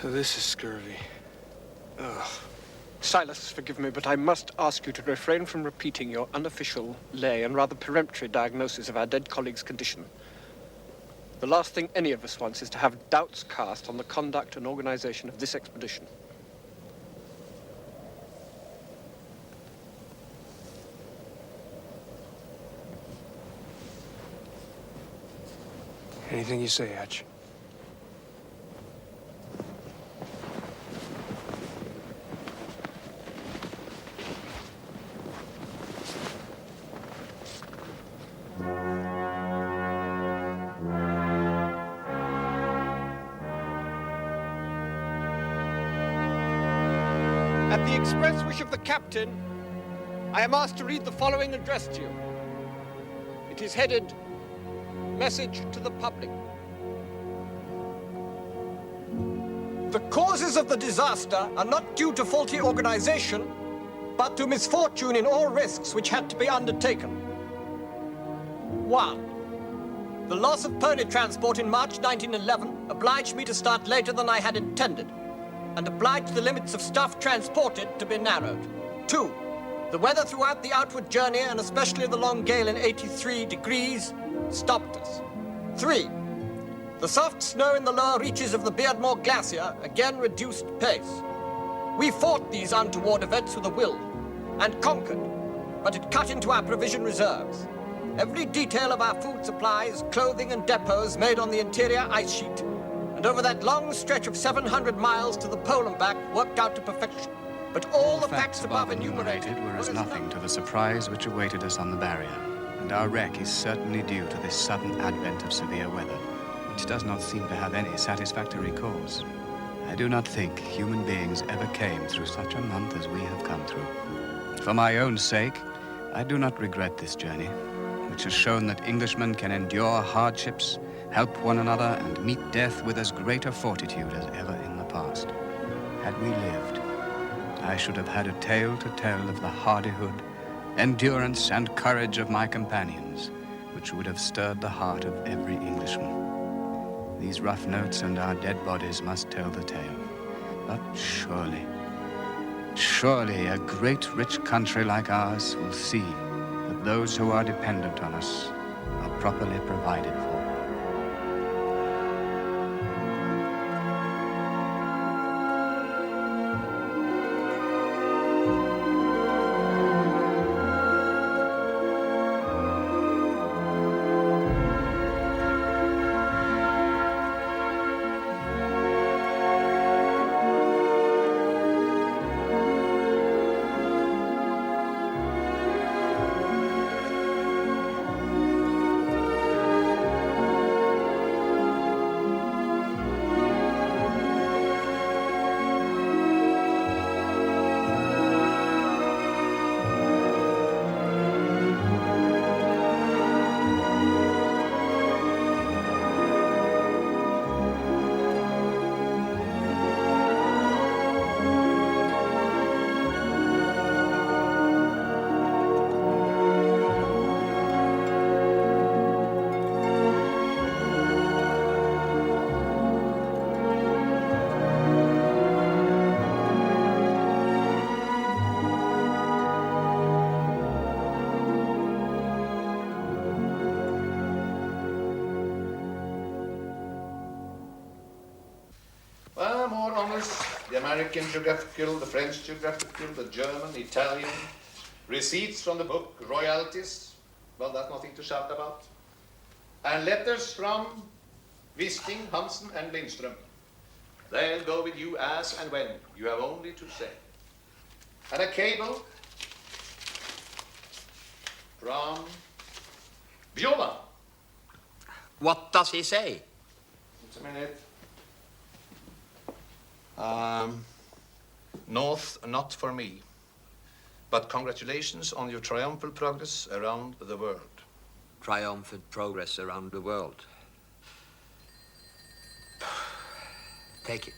So this is scurvy. Ugh. Silas, forgive me, but I must ask you to refrain from repeating your unofficial, lay, and rather peremptory diagnosis of our dead colleague's condition. The last thing any of us wants is to have doubts cast on the conduct and organization of this expedition. Anything you say, Hatch. At the express wish of the captain, I am asked to read the following address to you. It is headed, Message to the Public. The causes of the disaster are not due to faulty organization, but to misfortune in all risks which had to be undertaken. 1. The loss of pony transport in March 1911 obliged me to start later than I had intended, and obliged the limits of stuff transported to be narrowed. 2. The weather throughout the outward journey, and especially the long gale in 83 degrees, stopped us. 3. The soft snow in the lower reaches of the Beardmore Glacier again reduced pace. We fought these untoward events with a will, and conquered, but it cut into our provision reserves. Every detail of our food supplies, clothing, and depots made on the interior ice sheet, and over that long stretch of 700 miles to the pole and back worked out to perfection. But all the facts above enumerated were as nothing to the surprise which awaited us on the barrier, and our wreck is certainly due to this sudden advent of severe weather, which does not seem to have any satisfactory cause. I do not think human beings ever came through such a month as we have come through. For my own sake, I do not regret this journey, which has shown that Englishmen can endure hardships, help one another, and meet death with as great a fortitude as ever in the past. Had we lived, I should have had a tale to tell of the hardihood, endurance, and courage of my companions, which would have stirred the heart of every Englishman. These rough notes and our dead bodies must tell the tale. But surely a great rich country like ours will see that those who are dependent on us are properly provided for. More honors, the American geographical, the French geographical, the German, Italian, receipts from the book, royalties, well, that's nothing to shout about, and letters from Wisting, Hansen, and Lindström. They'll go with you as and when you have only to say. And a cable from Viola. What does he say? Just a minute. North, not for me, but congratulations on your triumphal progress around the world. Triumphant progress around the world. Take it.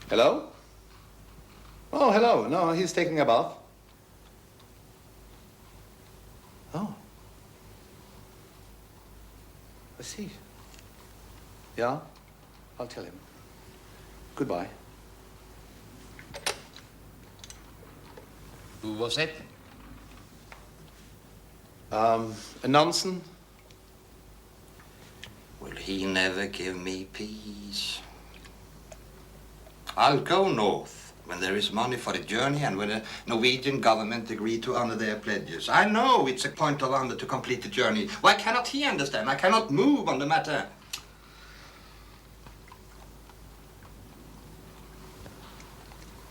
Hello? Oh, hello. No, he's taking a bath. Oh. I see. Yeah, I'll tell him. Goodbye. Who was it? Nansen. Will he never give me peace? I'll go north when there is money for the journey and when the Norwegian government agree to honor their pledges. I know it's a point of honor to complete the journey. Why cannot he understand? I cannot move on the matter.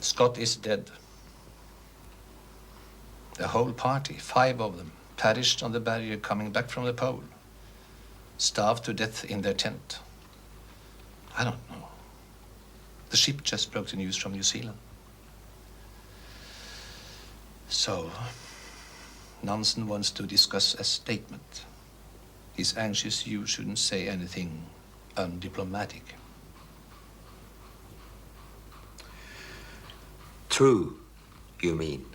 Scott is dead. The whole party, 5 of them, perished on the barrier coming back from the pole. Starved to death in their tent. I don't know. The ship just broke the news from New Zealand. So, Nansen wants to discuss a statement. He's anxious you shouldn't say anything undiplomatic. True, you mean?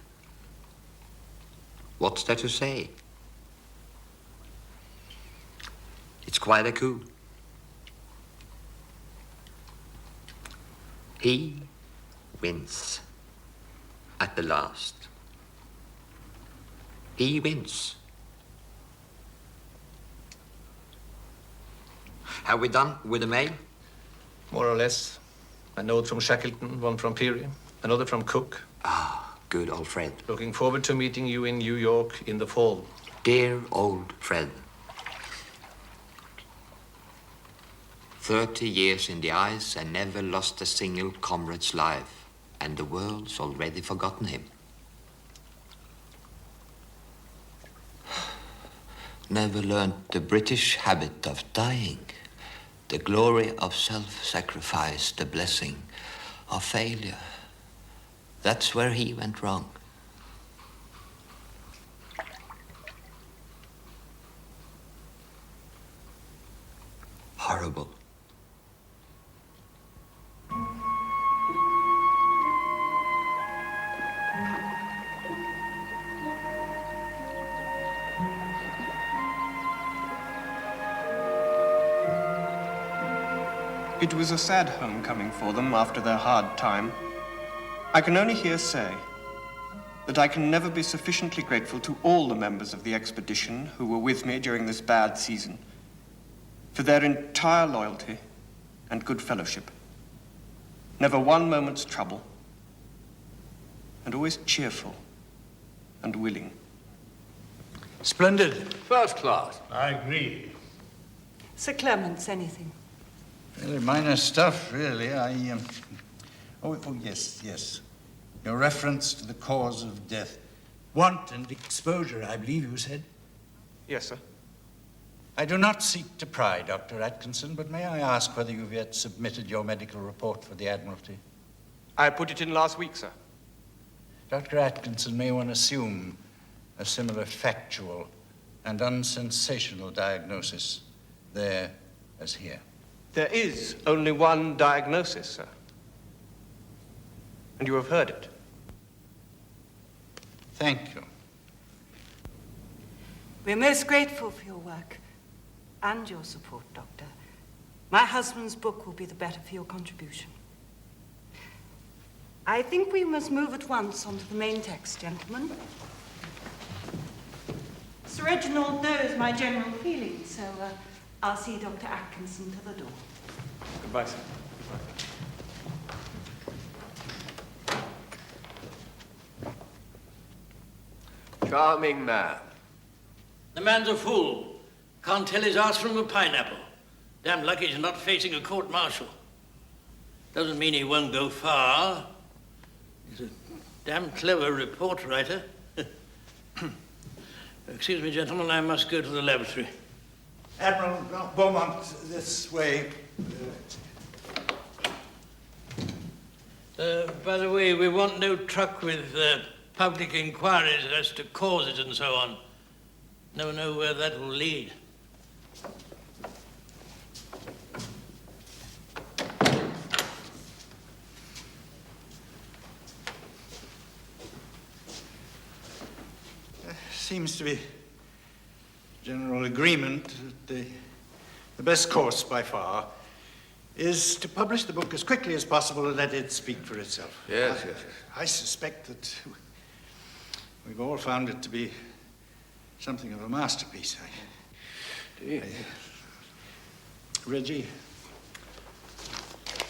What's there to say? It's quite a coup. He wins at the last. He wins. Have we done with the mail? More or less. A note from Shackleton, one from Peary, another from Cook. Ah, good old Fred. Looking forward to meeting you in New York in the fall. Dear old Fred. 30 years in the ice and never lost a single comrade's life. And the world's already forgotten him. Never learned the British habit of dying. The glory of self-sacrifice, the blessing of failure. That's where he went wrong. Horrible. It was a sad homecoming for them after their hard time. I can only here say that I can never be sufficiently grateful to all the members of the expedition who were with me during this bad season for their entire loyalty and good fellowship. Never one moment's trouble, and always cheerful and willing. Splendid. First class. I agree. Sir Clements, anything? Very minor stuff, really. Oh, yes. Your reference to the cause of death. Want and exposure, I believe you said. Yes, sir. I do not seek to pry, Dr. Atkinson, but may I ask whether you've yet submitted your medical report for the Admiralty? I put it in last week, sir. Dr. Atkinson, may one assume a similar factual and unsensational diagnosis there as here? There is only one diagnosis, sir. And you have heard it. Thank you. We're most grateful for your work and your support, Doctor. My husband's book will be the better for your contribution. I think we must move at once on to the main text, gentlemen. Sir Reginald knows my general feelings, so I'll see Dr. Atkinson to the door. Goodbye, sir. Charming man. The man's a fool. Can't tell his ass from a pineapple. Damn lucky he's not facing a court-martial. Doesn't mean he won't go far. He's a damn clever report writer. Excuse me, gentlemen, I must go to the laboratory. Admiral Beaumont, this way. By the way, we want no truck with public inquiries as to causes and so on. Never know where that will lead. Seems to be general agreement that the the best course by far is to publish the book as quickly as possible and let it speak for itself. Yes, yes, yes. I suspect that we've all found it to be something of a masterpiece. Reggie?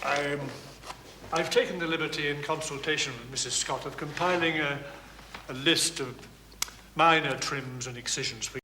I've taken the liberty in consultation with Mrs. Scott of compiling a list of minor trims and excisions for